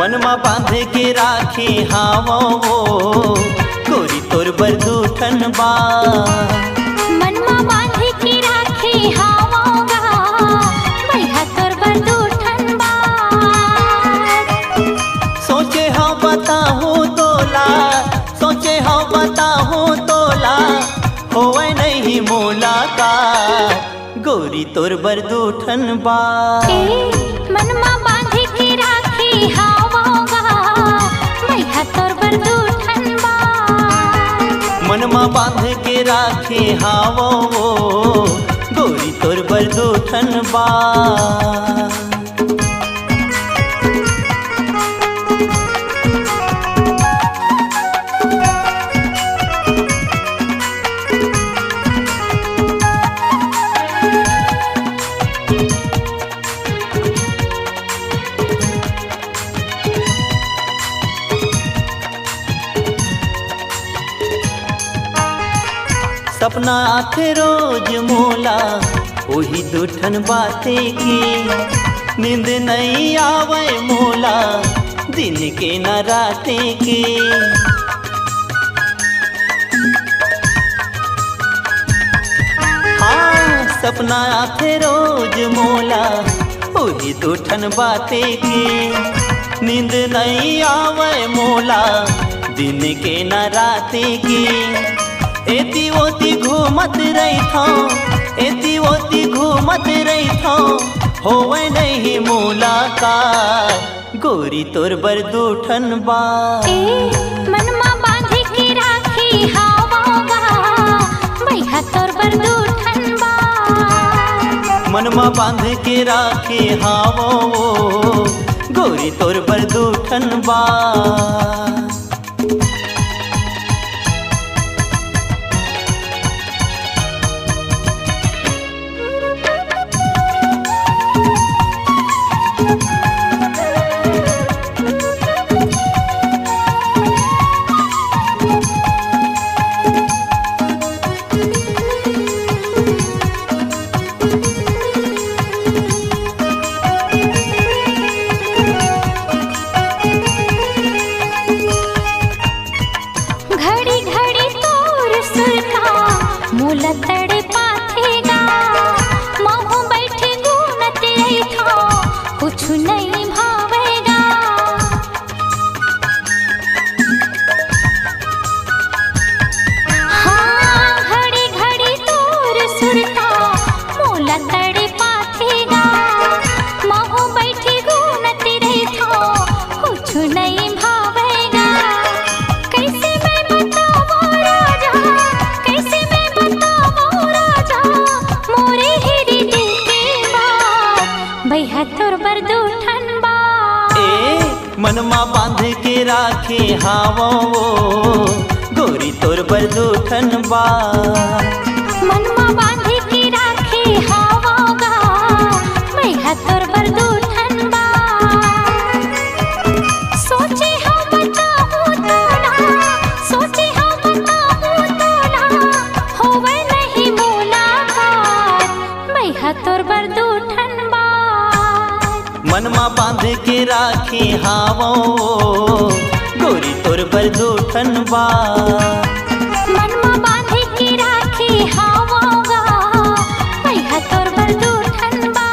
मनमा बांधे के राखी हावो वो गोरी तोर बरदूठन बा। मनमा बांधे के राखी हावोगा भैया तोर बरदूठन बा। सोचे हाँ बताहूँ तोला, सोचे हाँ बताहूँ तोला होवे नहीं मुलाकात गोरी तोर बरदूठन बा। मनमा बांधे के राखी हावोगा भैया तोर बरदूठन बा। मनमा बांध के राखी हावो वो गोरी तोर बरदूठन बा। सपना आथे रोज मोला वही दूठन बाते की। नींद नहीं आवे मोला दिन के न राते के। हाँ सपना आथे रोज मोला वही दूठन बाते की। नींद नहीं आवे मोला दिन के न राते की। एती ओती घूमत रही था, एती ओती घूमत रही था होवे नहीं मुलाकात गोरी तोर बरदूठन बा। मनमा बांधे के राखी हावोगा भैया तोर बरदूठन बा। मनमा बांध के राखी हावो गोरी तोर बरदूठन बा। मनमा बांध के राखी हावो गोरी तोर बरदूठन बा। मनमा बांधे के राखी हावोगा भैया तोर बरदूठन बा। सोचे हाँ बताहूँ तोला, सोचे हाँ बताहूँ तोला होवे नहीं मुलाकात भैया तोर बरदूठन बा। मनमा बांध के राखी हावो गोरी तोर बरदूठन बा। मनमा बांधे के राखी हावोगा भैया तोर बरदूठन बा।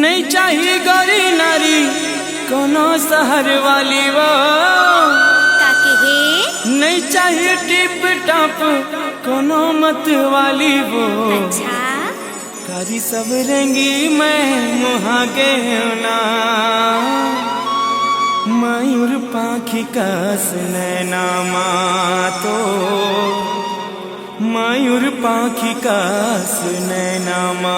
नहीं चाहिए गौरी नारी कोनो शहर वाली वो नहीं चाहिए टिप टॉप कोनो मत वाली वो। अच्छा कारी सब रेंगी मैं मुहा के ना मयूर पाखी कस नैनामा तो मयूर पाखी कस नैनामा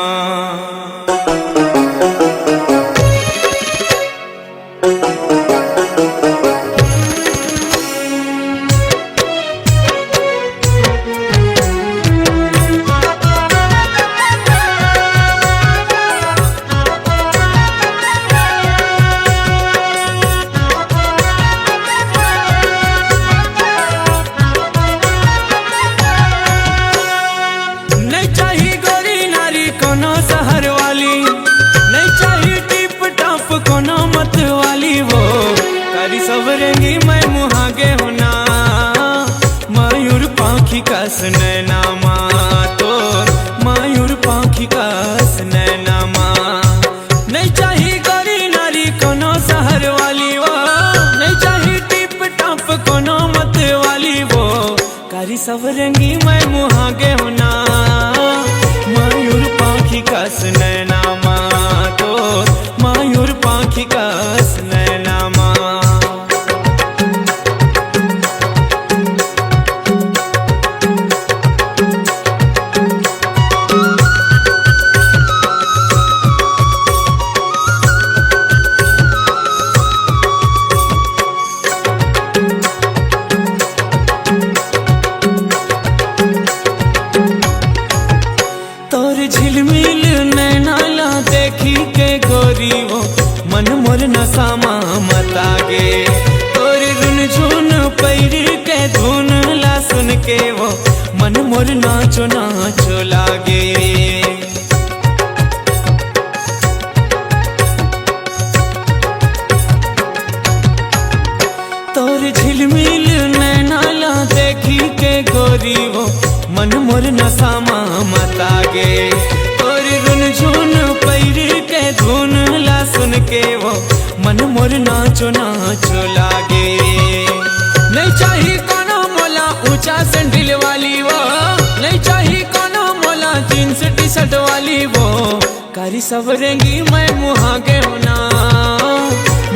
सवरेंगी मैं मुहागे होना मयूर पाखी कस नैनामा तो मयूर पाखी कस नैनामा नहीं चाहिए गोरी नारी कोनो शहर वाली वो नहीं चाहिए टिप टॉप कोनो मत वाली वो कारी सवरेंगी मैं मुहागे होना मयूर पाखी कस नैनामा तो मयूर पाखी कस नैनामा झिलमिल नैनाला देखी के गोरी वो मन मोर नसामा मतागे तोर रुन झुन पैर के धुन ला सुन के वो मन मोर नाचो नाचो लागे तोर झिलमिल नैनाला देखी के गोरी वो मन मोर नसामा मतागे और रुन झुन पैर के धुन ला सुन के वो मन मोर नाचो नाचो लागे नहीं चाहिए कोनो मोला ऊंचा सैंडल वाली वो नहीं चाहिए कोनो मोला जींस टी शर्ट वाली वो कारी सवरेंगी मैं मुहागे होना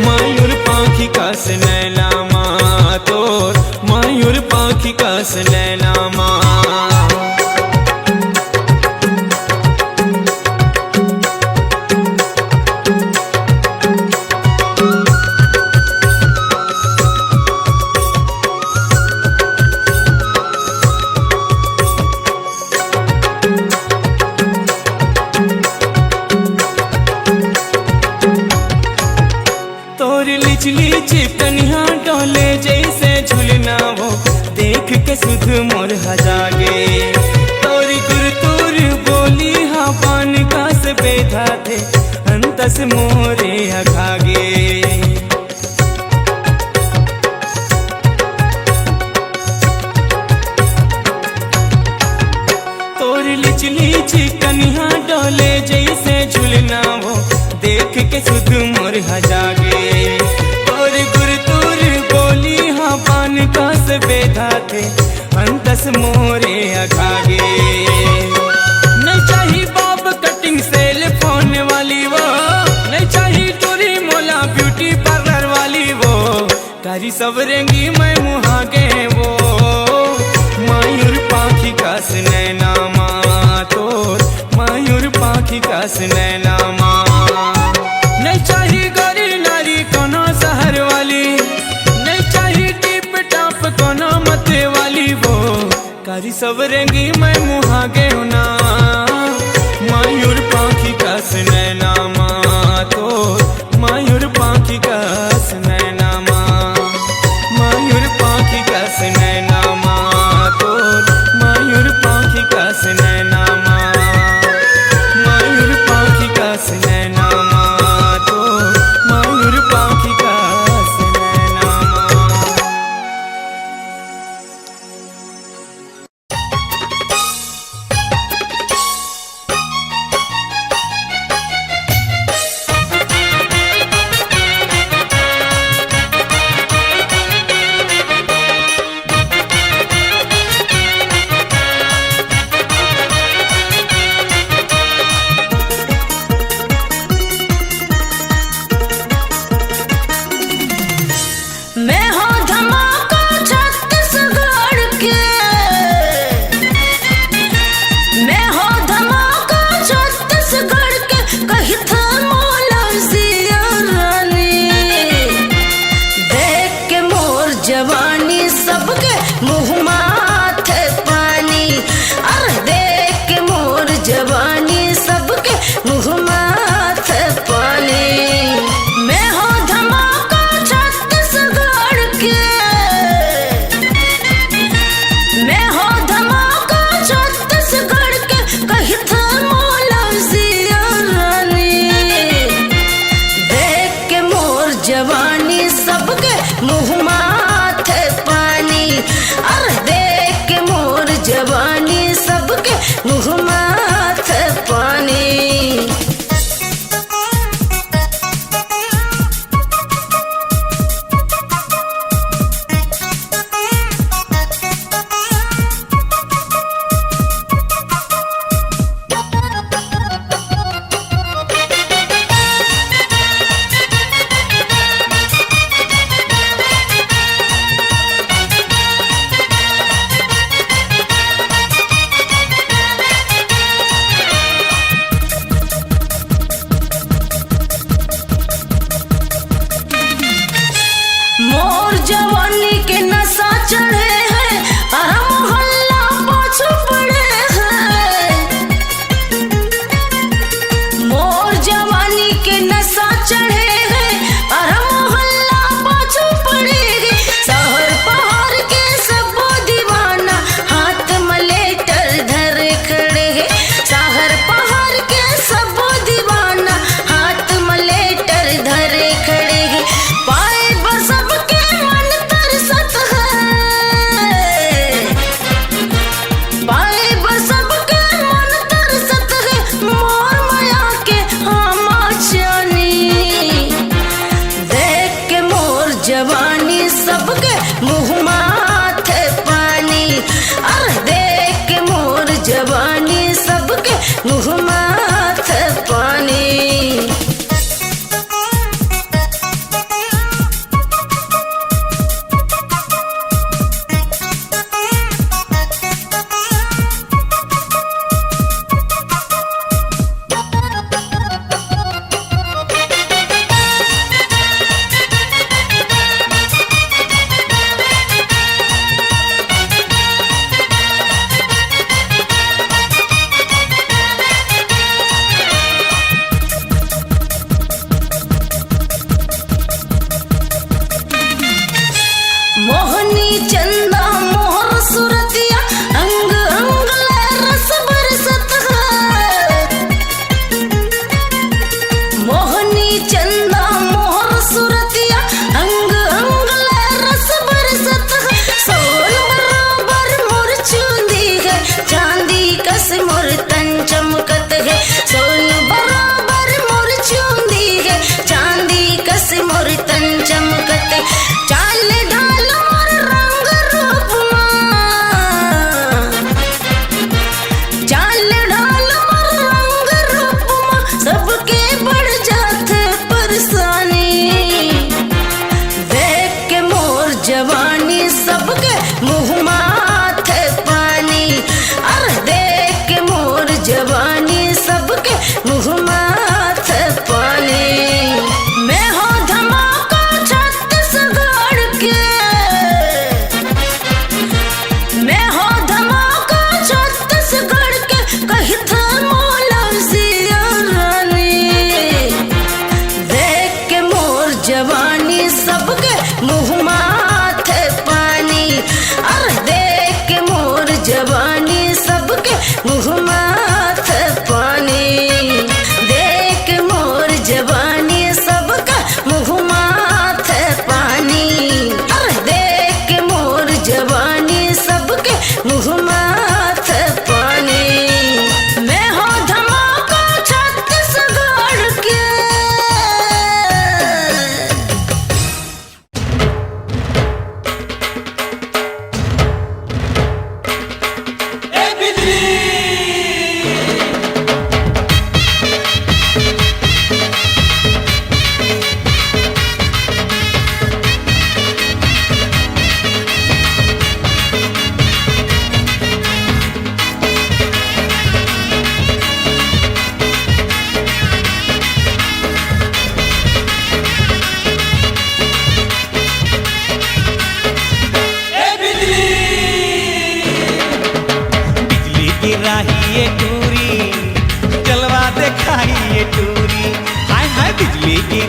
मयूर पाखी कस नैनामा तो मयूर पाखी कस नैनामा चिकनिया डोले जैसे झुलना वो देख के सुध मोर हजागे तोरी गुर तोर बोली हा पान का से बेधा थे अंतस मोरे अघागे तोरी लिचली चिकनिया डोले जैसे झुलना वो देख के सुध मोर हजागे पान का से बेधा थे अंतस मोरे अघागे नहीं चाहिए बॉब कटिंग सेल फोन वाली वो नहीं चाहिए टूरी मोला ब्यूटी पार्लर वाली वो कारी सवरेंगी मैं मुहागे वो मयूर पाखी कस नैनामा तो मयूर पाखी कस नैनामा नहीं चाहिए गोरी नारी कोनो शहर वाली कोनो मत वाली वो कारी सवरेंगी मैं मुहागे होना मयूर पाखी कस नैनामा तो मयूर पाखी कस नैनामा मयूर पाखी कस नैनामा तो मयूर पाखी कस नैनामा मयूर पाखी कस नैनामा तो मयूर पाखी कस नैनामा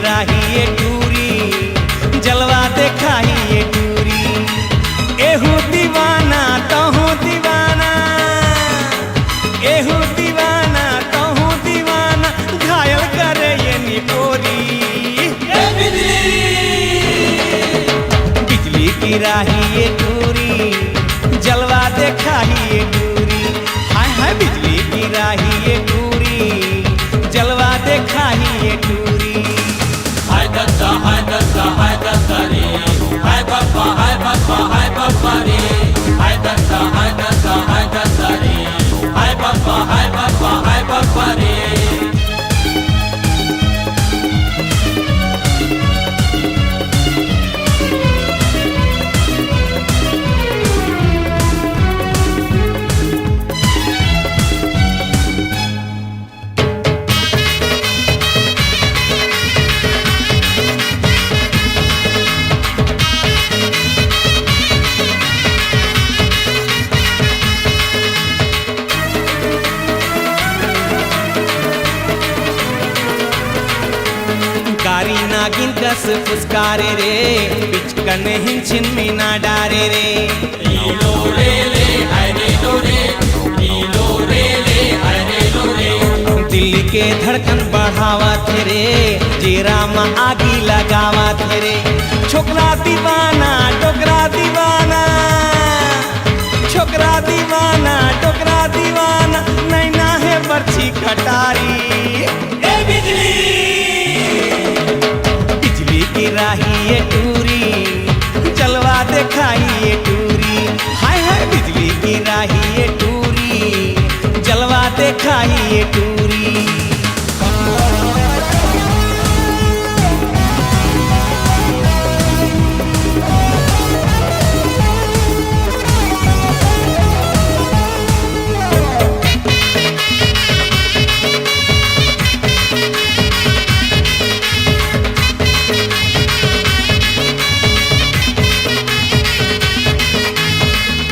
राही ये टूरी जलवा देखाई ये टूरी एहू दीवाना तहू दीवाना एहू दीवाना तहू दीवाना घायल करे ये निपोरी बिजली की राही ये टूरी जलवा देखाई ये टूरी हाय हाय बिजली की राही ये टूरी जलवा देखाई ये टूरी हाय दत्ता रे हाय बाबा रे हाय दत्ता रे हाय बाबा रे कारी नागिन कस फुसकारे रे बिचकन हिंचिन में ना डारे रे लो रे ले हाय रे लो रे लो रे ले हाय रे लो रे दिल के धड़कन बढ़ावा थे रे जीरा में आगी लगावा थे रे छोकरा दीवाना टोकरा दीवाना छोकरा दीवाना टोकरा दीवाना नैना है बरछी कटारी बिजली की राही ये टूरी जलवा देखाई ये टूरी हाय हाय बिजली की राही ये टूरी जलवा देखाई ये टूरी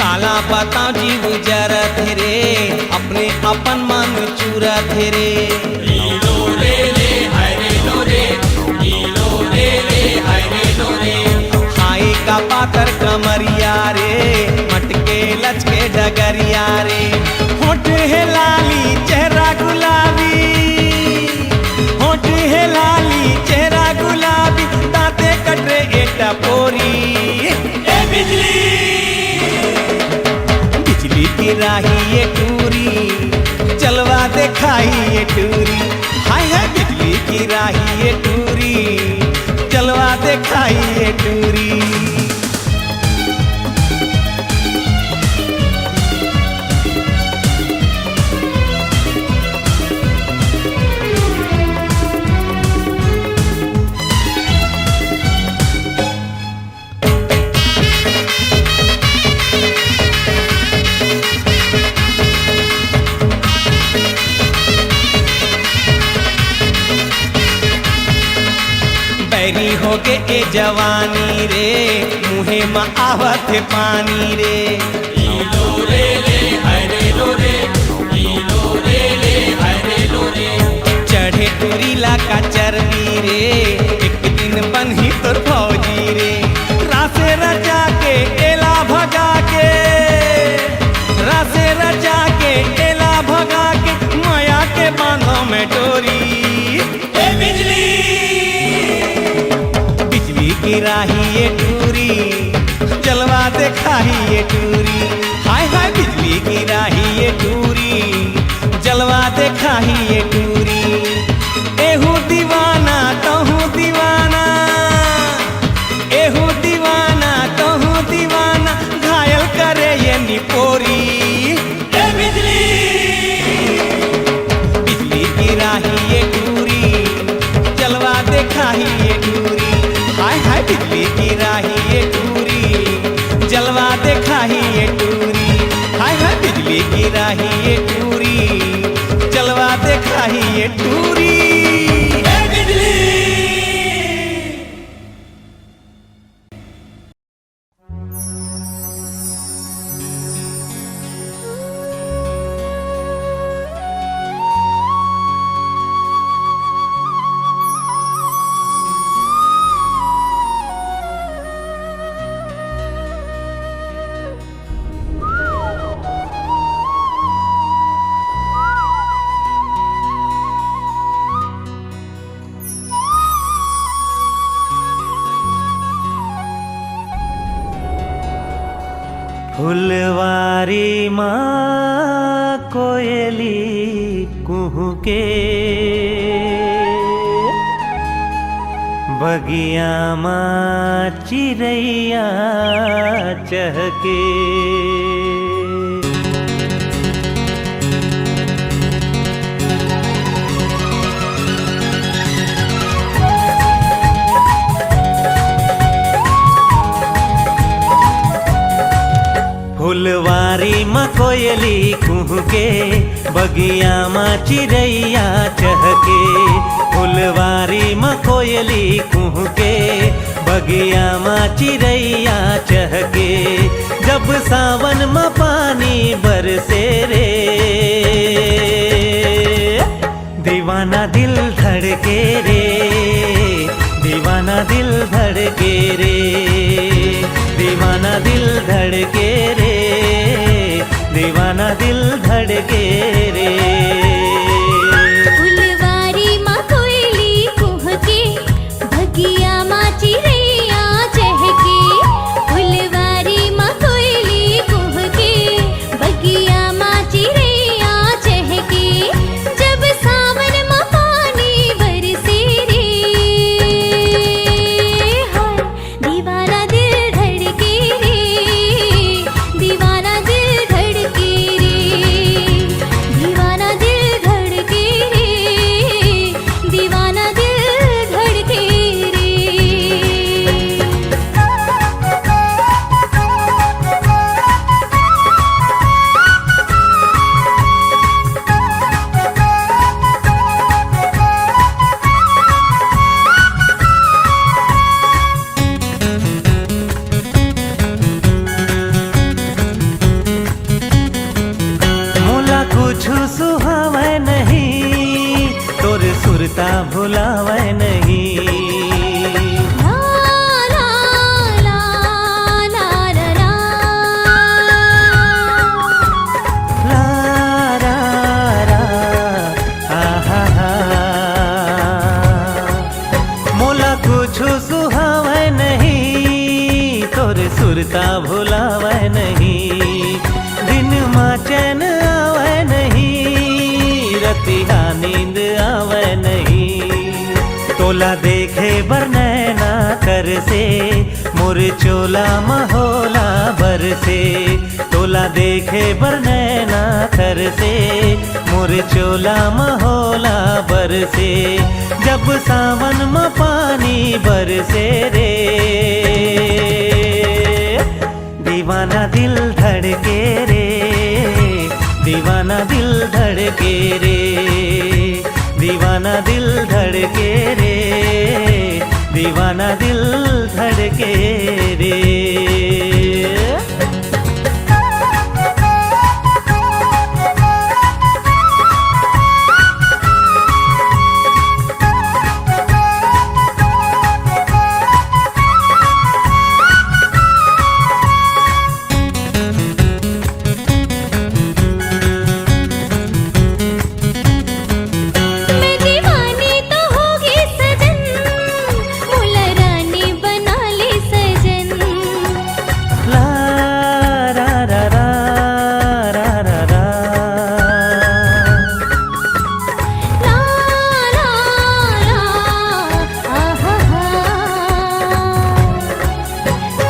काला बताओ जीव जरत रे अपने अपन मन चूरत रे लो रे ले हाय रे लो रे लो रे ले हाय रे लो रे खाई का पातर कमरिया रे मटके लचके डगरिया रे होठ है लाली चेहरा गुलाबी होठ है लाली चेहरा गुलाबी दांते कटरे एटा पोरी बिजली की राही ये टूरी जलवा देखाई ये टूरी हाय हाय बिजली की राही ये टूरी जलवा देखाई ये टूरी बैरी हो गे ए जवानी रे मुहे में आवत पानी रे लो रे ले हाय रे लो रे लो रे ले हाय रे लो रे चढ़े टूरीला का चरनी रे एक दिन बन्ही तोर फौजी रे रासे रजा के एला भगा के रासे रजा के एला भगा के माया के बांधों में डोरी बिजली की राही ये टूरी जलवा देखाई ये टूरी हाय हाय बिजली की राही ये टूरी जलवा देखाई ये टूरी एहू दीवाना तहू दीवाना एहू दीवाना तहू दीवाना घायल करे ये निपोरी बिजली की राही ये टूरी जलवा देखाई ये टूरी हाय हाय बिजली की राही ये टूरी जलवा देखाई ये टूरी हाय हाय बिजली की राही ये टूरी जलवा देखाई ये टूरी फुलवारी माँ कोयली कुहू के, बगिया माँ चिड़ैया चहके। फुलवारी माँ कोयली कुहू के, बगिया माँ चिड़ैया चहके। फुलवारी माँ कोयली कुहू के, बगिया माँ चिड़ैया चहके। जब सावन माँ पानी बरसे रे, दीवाना दिल धड़के रे, दीवाना दिल धड़के रे, दीवाना दिल धड़के रे, दीवाना दिल धड़के रे। फुलवारी माँ कोयली कुह के, बगिया माँ चिड़ैया चहके। फुलवारी माँ कोयली कुह के, बगिया माँ चिड़ैया चहके। जब सावन माँ पानी बरसे रे, हाय दीवाना दिल धड़के रे, दीवाना दिल धड़के रे, दीवाना दिल धड़के रे, दीवाना दिल धड़के रे। मोला कुछ सुहावे नहीं, तोर सुरता भुलावे नहीं। ला ला ला ला ला ला। ला रा रा आहा हा। मोला कुछ सुहावे नहीं, तोर सुरता भुलावे नहीं। दिन माँ चैन आवे नहीं, रतिया नींद आवे नहीं। तोला देखे बर नैना कर से, मोर चोला महोला बर से। तोला देखे बर नैना कर से, मोर चोला महोला बर से। जब सावन में पानी बरसे रे, दीवाना दिल धड़के रे, दीवाना दिल धड़के रे, दीवाना दिल धड़के रे, दीवाना दिल धड़के रे। मैं दीवानी तो होगी सजन, मुला रानी बना ले सजन। ला रा रा रा रा रा रा। ला ला ला आहा हा।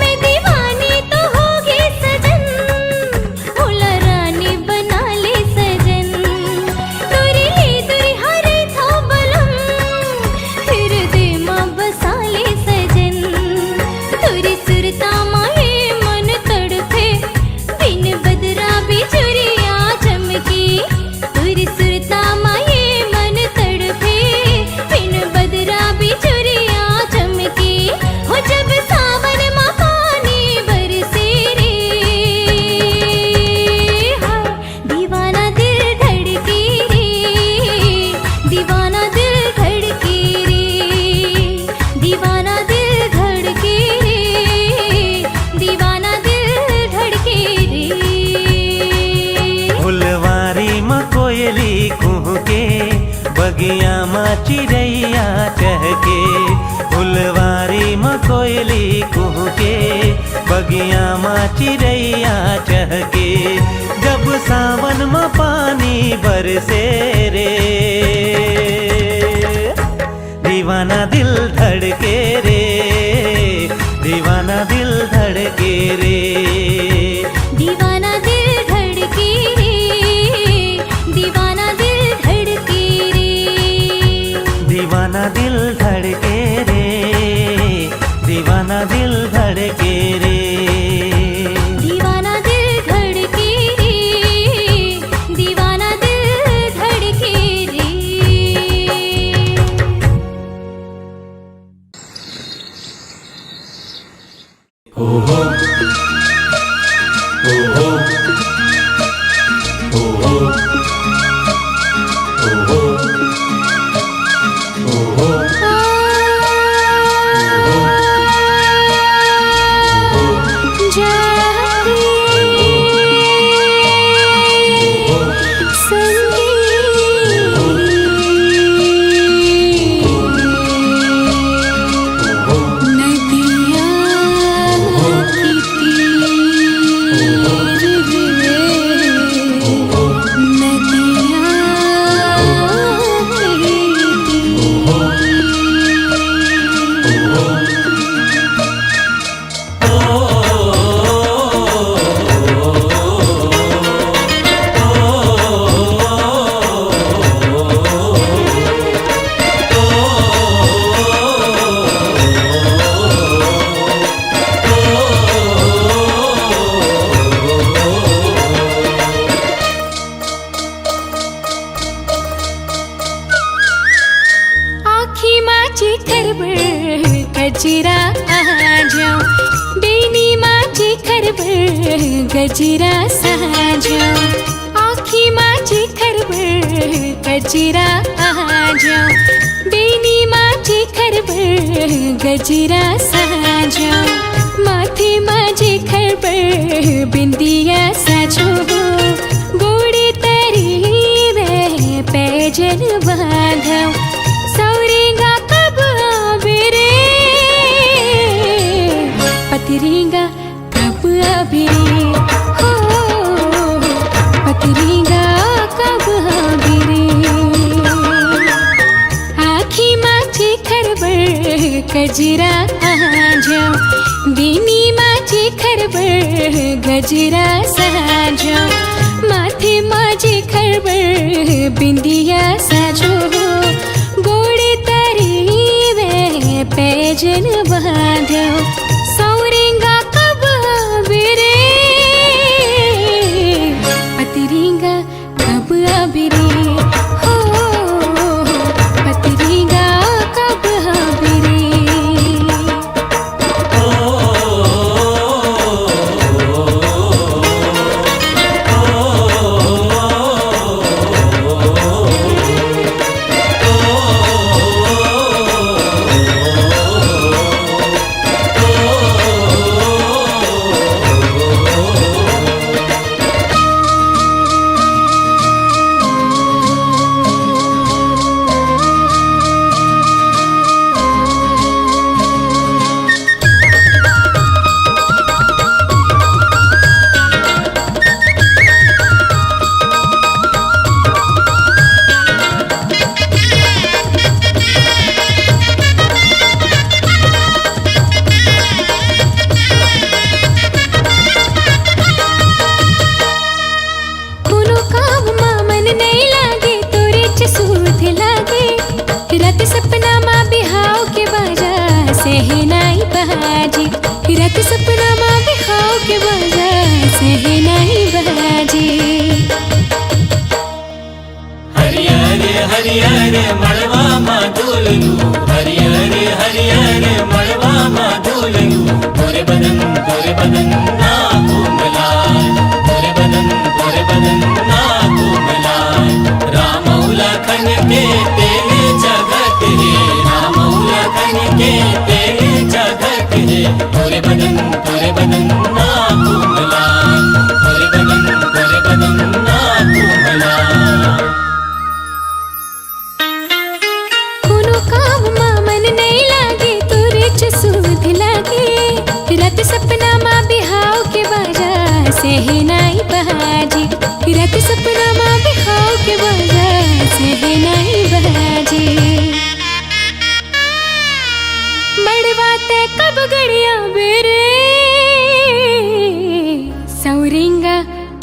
मैं दीवानी तो होगी सजन, मुला रानी बना ले सजन। तुरी ले तुरी हरे था बलम, फिर दे माँ बसा ले सजन। तुरी सुरता माए मन तड़पे, बिन बदरा बिजुरिया चमकी। तुरी सुरता माए मन तड़पे, बिन बदरा बिजुरिया चमकी। हो जब सावन माँ पानी बरसे रे, हाय दीवाना दिल धड़के रे, दीवाना दिल धड़के रे, दीवाना दिल धड़के रे, दीवाना दिल धड़के रे। फुलवारी माँ कोयली कुहू के, बगिया माँ चिड़ैया चहके। फुलवारी माँ कोयली कुहू के, बगिया बगिया माँ चिड़ैया चहके, जब सावन में पानी बरसे रे, दीवाना दिल धड़के रे, दीवाना दिल धड़के रे, दीवाना दिल धड़के रे, दीवाना दिल धड़के रे, दीवाना दिल धड़के रे, दीवाना दिल धड़के रे, दीवाना दिल धड़के रे, दीवाना दिल धड़के रे। हो हो हो हो हो हो हो हो हो गजरा साजाओ, बेनी माझी खरबर गजरा साजाओ, आँखी माझी खरबर गजरा साजाओ, बेनी माझी खरबर गजरा साजाओ, माथे माझी खरबर बिंदिया साजो, गोड़े तरी वे पैजन बांधाओ, सौरेगा कब आवे रे, पतरेगा कब आवे रे, हो पतरेगा कब आवे रे, आँखी माझी खरबर गजरा साजाओ, बेनी माझी खरबर गजरा साजाओ, माथे माझी खरबर बिंदिया साजो, गोड़े तरी वे पैजन बांधो, सौरेगा कब आवे रे, पतरेगा कब आवे रे, हो पतरेगा कब आवे रे। रत सपना माँ बिहाव के बाजार से है नहीं बाजी, हरियर हरियर मड़वा माँ डोलू, हरियर हरियर मड़वा माँ डोलू, गोरे बदन ना घूमलाय, गोरे बदन ना घूमलाय, रामौला खन के तेरे जगत है, रामौला खन के तेरे जगत है, गोरे बदन ना घूमलाय, गोरे बदन ना घूमलाय। कोनो काम माँ मन नहीं लागे तोरे च सूध लागे, रत सपना माँ बिहार सहनाई बाजी रात सपना माँ बिहाव के बाजा सहनाई बाजी बड़वाते कब गड़िया बेरे सौरिंगा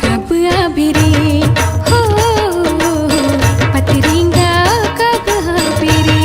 कब आबिरे हो पतरिंगा कब आबिरे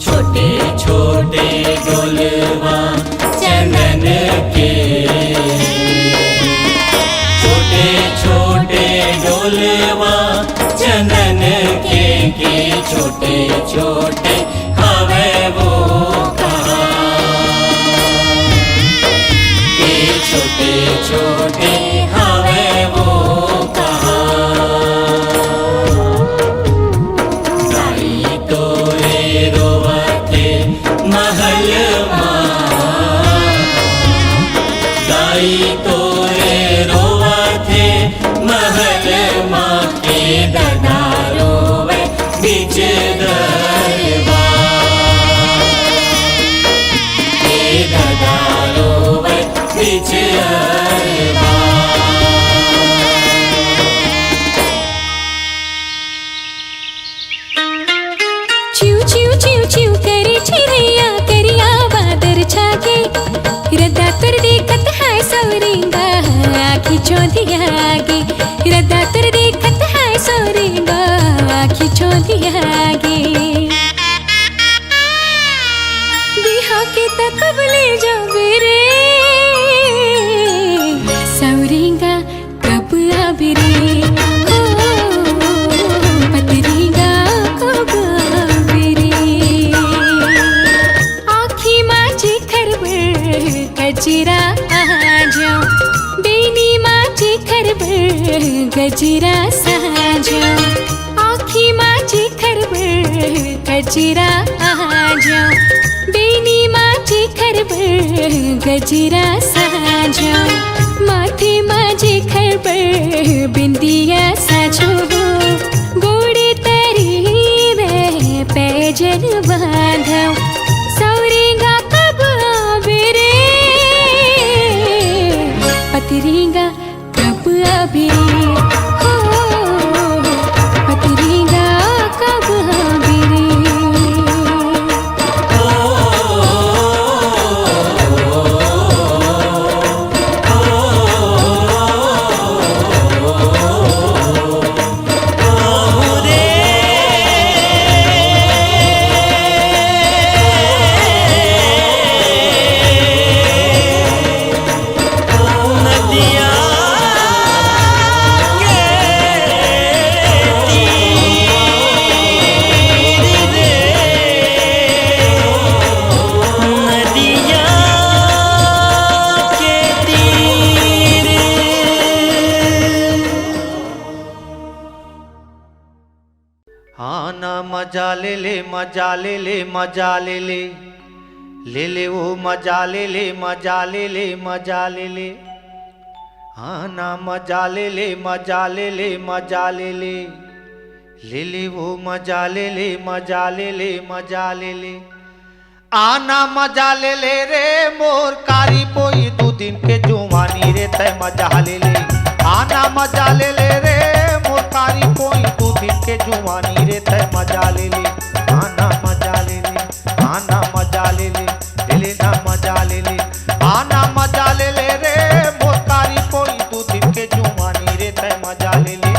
छोटे छोटे डोलवा चंदन के, छोटे छोटे डोलवा चंदन के छोटे छोटे हवे वो कहाँ के छोटे छोटे हवे वो कहाँ गाई तोरे रोवते महल गाई तोरे रोवते महल माँ के दादा रोवे बीच दरबार के दादा रोवे बीच दरबार। चिव चिव चिव चिव करे चिड़ैया करिया बादर छाके रद्दा तुर देखत है सौरिंगा आँखी चौंधियागे रद्दा तुर देखत है सौरिंगा आँखी चौंधियागे बिहा के तक ले जावे रे सौरिंगा कब आबे रे पतरिंगा कब आबे रे आँखी माझी खरबर गजरा आ जाओ बेनी माझी खरबर गजरा सा जाओ आँखी माझी खरबर गजरा आ जाओ बेनी माझी खरबर गजरा सा जाओ माथे माझी खरबर बिंदिया साजो गोड़े तरी में पैजन बांधो सौरिंगा कब आबे रे पतरिंगा कब आबे हो पतरिंगा कब आबे रे। मजा ले ले मजा ले ले मजा ले ले ले ले वो मजा ले ले मजा ले ले मजा ले ले हाँ ना मजा ले ले मजा ले ले मजा ले ले ले ले वो मजा ले ले मजा ले ले मजा ले ले आना मजा ले ले रे मोर कारी पोई दू दिन के जुवानी रे तय मजा ले ले आना मजा ले ले रे मोर कारी कोई तू दिन के जुवानी रे तय मजा ले ले आना मजा ले ले आना मजा ले ले ले ना मजा ले ले आना मजा ले ले रे मोर कारी कोई तू दिन के जुवानी रे तय मजा ले ले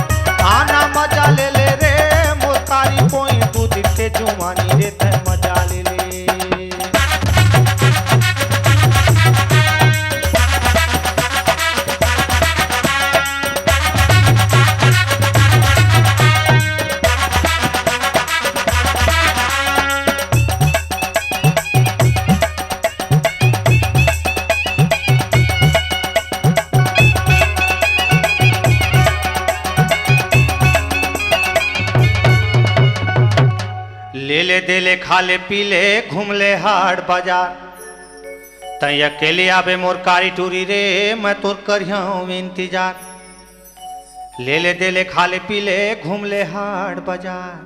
आना मजा ले ले रे मोर कारी कोई तू दिन के जुवानी रे तय मजा ले ले। ले ले दे ले खा ले पी ले घूम ले हाट बाजार तय अकेले आबे मोर कारी टूरी रे मैं तोर करिया इंतजार। ले ले दे ले खा ले पी ले घूम ले हाट बाजार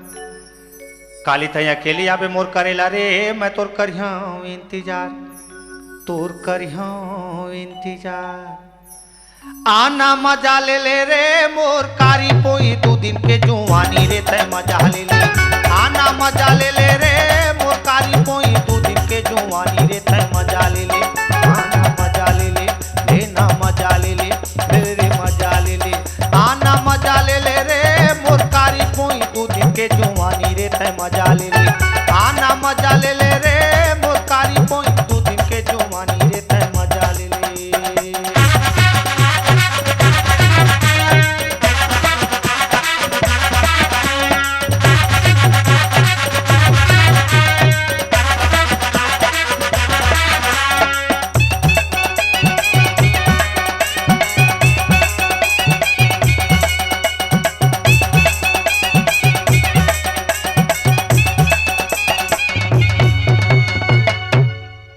काली तय अकेले आबे मोर करेला रे मैं तोर करिया इंतजार तोर करिया इंतजार। आना मजा ले ले रे मोर कारी पोई दू दिन के जुवानी रे तय मजा ले ले आना मजा ले ले रे मोर कारी पोई दू दिन के जुवानी रे तय मजा ले ले आना मजा ले ले लेना मजा ले ले रे मजा ले ले आना मजा ले ले रे मोर कारी पोई दू दिन के जुवानी रे तय मजा ले ले आना मजा ले ले रे मोर कारी पोई दू दिन के जुवानी रे तय मजा ले ले।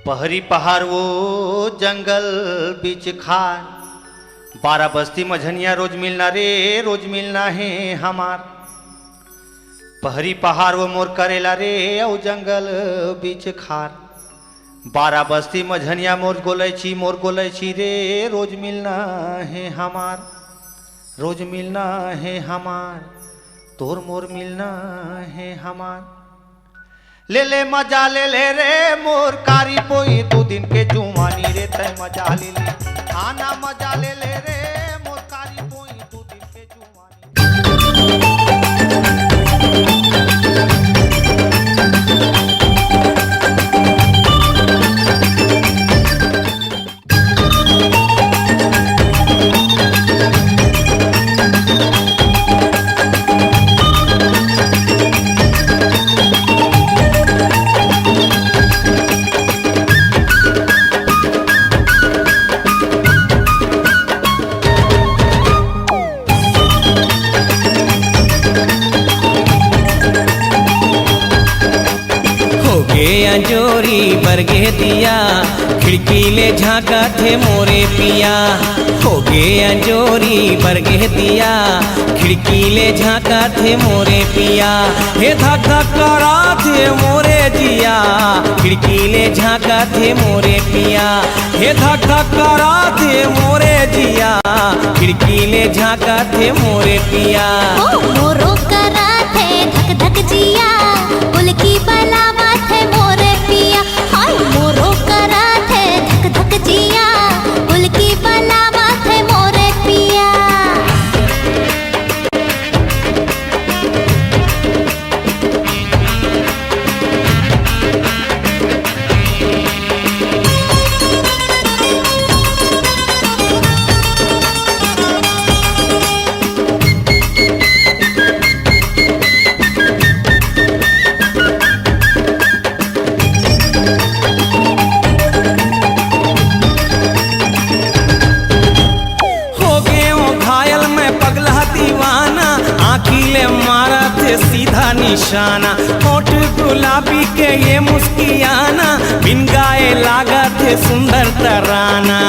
पहरी पहाड़ वो जंगल बीच खान 12 बस्ती मझनिया रोज मिलना रे रोज मिलना है हमार। पहरी पहाड़ वो मोर करेला रे औ जंगल बीच खार 12 बस्ती मझनिया मोर गोलैची रे रोज मिलना है हमार रोज मिलना है हमार तोर मोर मिलना है हमार। ले ले मजा ले ले रे मोर कारी पोई दू दिन के जुवानी रे तय मजा ले ले आना मजा ले ले रे मोर कारी पोई दू दिन के जुवानी। अंजोरी बरगे दिया खिड़की ले झांका थे मोरे पिया हो गे अंजोरी बरगे दिया खिड़की ले झांका थे मोरे पिया हे धक धक करा थे मोरे जिया खिड़की ले झांका थे मोरे पिया हे धक धक करा थे मोरे जिया खिड़की ले झांका थे मोरे पिया मोरो करा थे धक धक जिया उल्की बलावा थे मोरे पिया हाय मोरो करा थे धक धक जिया उल्की बलावा थे मोरे पिया। सीधा निशाना होठ गुलाबी के ये मुस्कियाना बिन गाए लागा थे सुंदर तराना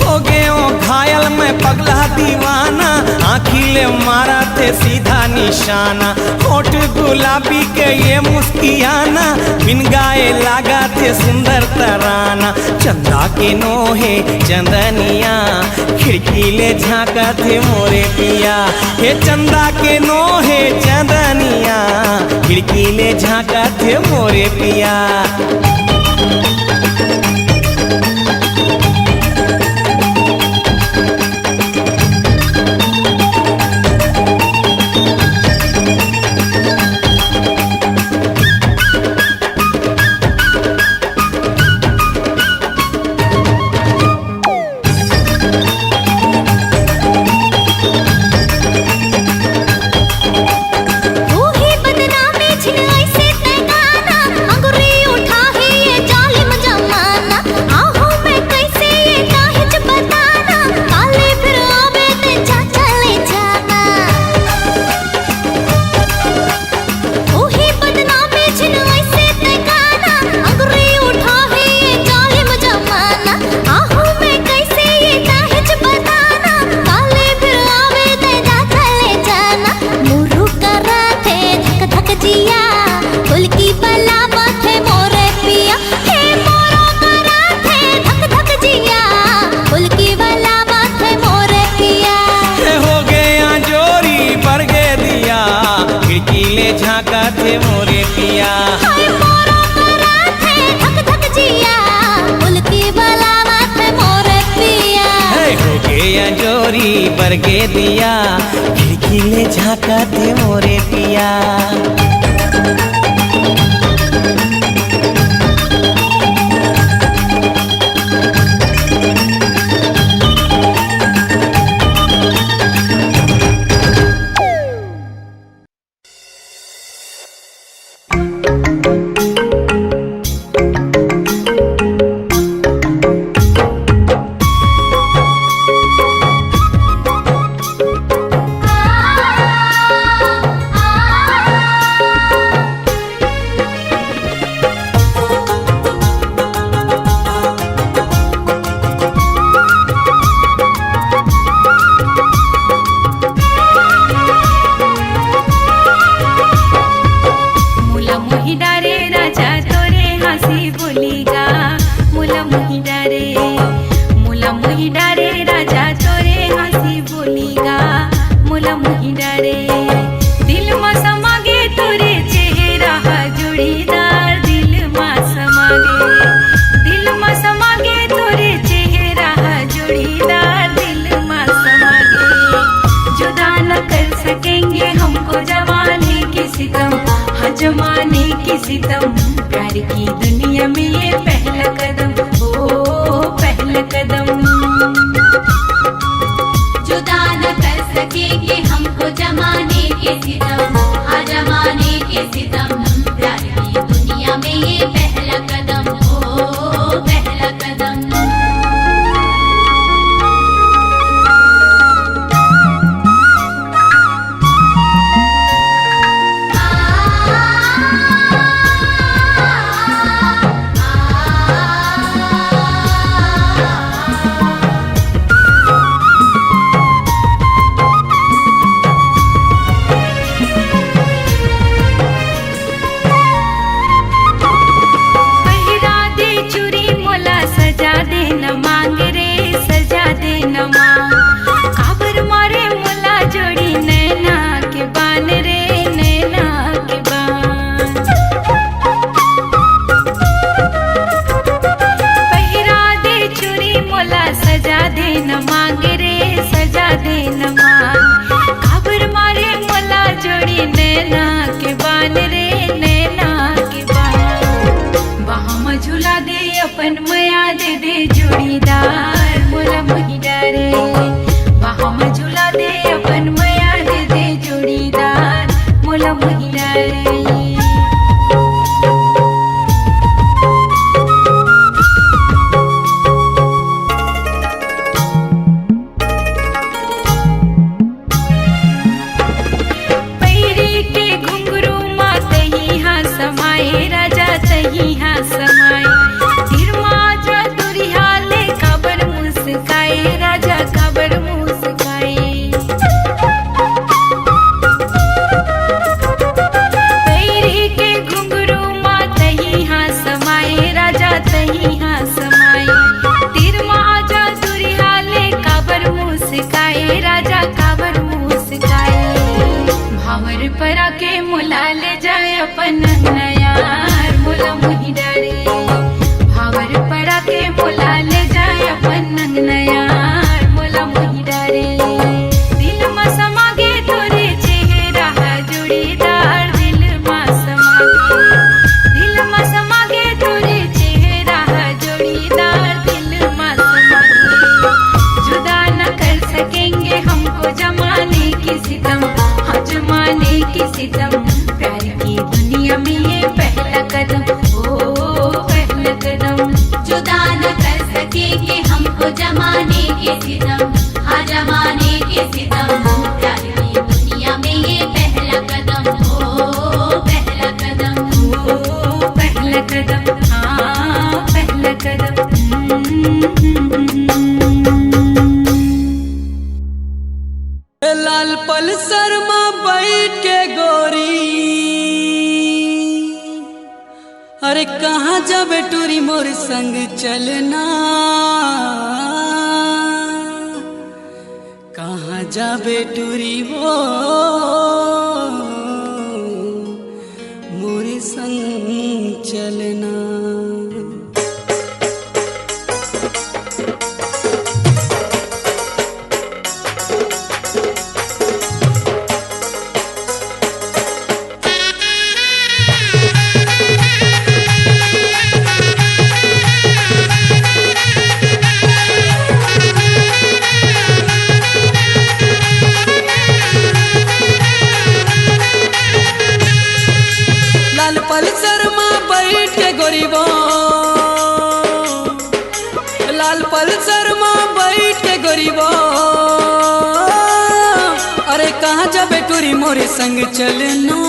हो गए घायल मैं पगला दीवाना, आँखिले मारा थे सीधा निशाना, होठ गुलाबी के ये मुस्कियाना, बिन गाए लागा थे सुंदर तराना। चंदा के नोहे चंदनिया, खिड़की ले झाँका थे मोरे पिया। हे चंदा के नोहे चंदनिया, खिड़की ले झाँका थे मोरे पिया। झाँका थे मोरे पिया। हाय मोरो करा थे धक धक जिया, उल्की बलावा थे मोरे पिया। हो गया जोरी बरगे दिया, खिड़की ले झाँका थे मोरे पिया। जमाने की सितम, प्यार की दुनिया में ये पहला कदम, ओ पहला कदम। जुदा न कर सकेंगे हमको जमाने के सितम, हाँ जमाने के सितम। प्यार की दुनिया में ये पहला कदम, ओ पहला कदम। अपन मया दे दे जोड़ीदार, मोला मोही डरे। बाहों झूला दे अपन मया दे दे जोड़ीदार, मोला मोही डरे। राजा काबर भावर परा के मुला ले जाए अपन नयार मोला मोही डारे भावर परा के मुला ले जाए अपन नयार मोला मोही डारे दिल में समा गे तोरे चेहरा जोड़ीदार दिल में समा गे तोरे चेहरा जोड़ीदार दिल में समा गे जुदा न कर सकेंगे हमको जमाने की सितम हाँ जमाने की सितम प्यार की दुनिया में ये पहला कदम ओ पहला कदम जुदा न कर सकेंगे हमको जमाने के सितम हाँ जमाने के सितम प्यार की दुनिया में ये पहला कदम ओ पहला कदम ओ पहला कदम हाँ पहला कदम लाल पल्सर में बैठ के गोरी अरे कहाँ जाबे टूरी मोर संग चलना कहाँ जाबे टूरी वो मोर संग चलना पल्सर में बैठ के गोरीबो लाल पल्सर में बैठ के गोरीबो अरे कहाँ जाबे टूरी मोरे संग चलना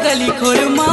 गली खोरमा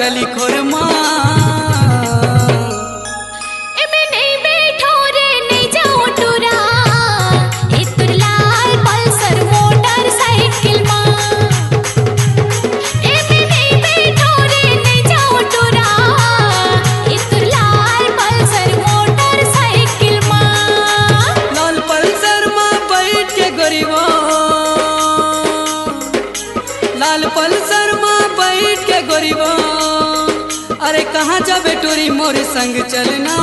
कली खोरमा एमे नहीं बैठो रे नहीं जाओ टूरा ए तुरलाल पल्सर मोटरसाइकिल मां एमे नहीं बैठो रे नहीं जाओ टूरा ए तुरलाल पल्सर मोटरसाइकिल मां लाल पल्सर में बैठ के गोरीबो लाल पल्सर में बैठ के गोरीबो अरे कहाँ जाबे टोरी मोर संग चलना